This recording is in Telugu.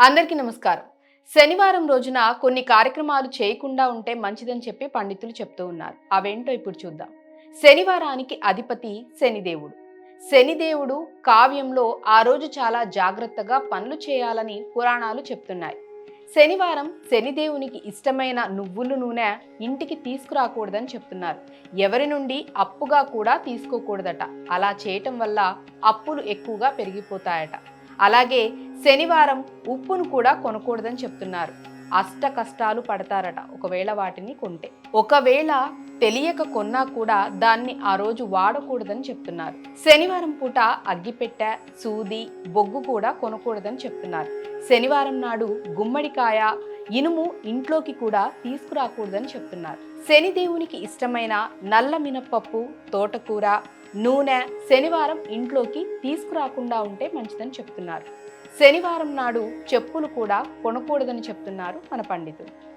అందరికీ నమస్కారం. శనివారం రోజున కొన్ని కార్యక్రమాలు చేయకుండా ఉంటే మంచిదని చెప్పి పండితులు చెప్తూ ఉన్నారు. అవేంటో ఇప్పుడు చూద్దాం. శనివారానికి అధిపతి శనిదేవుడు. శనిదేవుడు కావ్యంలో ఆ రోజు చాలా జాగ్రత్తగా పనులు చేయాలని పురాణాలు చెప్తున్నాయి. శనివారం శనిదేవునికి ఇష్టమైన నువ్వుల నూనె ఇంటికి తీసుకురాకూడదని చెప్తున్నారు. ఎవరి నుండి అప్పుగా కూడా తీసుకోకూడదట. అలా చేయటం వల్ల అప్పులు ఎక్కువగా పెరిగిపోతాయట. అలాగే శనివారం ఉప్పును కూడా కొనకూడదని చెప్తున్నారు. అష్ట కష్టాలు పడతారట ఒకవేళ వాటిని కొంటే. ఒకవేళ తెలియక కొన్నా కూడా దాన్ని ఆ రోజు వాడకూడదని చెప్తున్నారు. శనివారం పూట అగ్గిపెట్టె, సూది, బొగ్గు కూడా కొనకూడదని చెప్తున్నారు. శనివారం నాడు గుమ్మడికాయ, ఇనుము ఇంట్లోకి కూడా తీసుకురాకూడదని చెప్తున్నారు. శనిదేవునికి ఇష్టమైన నల్ల మినప్పప్పు, తోటకూర, నూనె శనివారం ఇంట్లోకి తీసుకురాకుండా ఉంటే మంచిదని చెప్తున్నారు. శనివారం నాడు చెప్పులు కూడా కొనకూడదని చెప్తున్నారు మన పండితులు.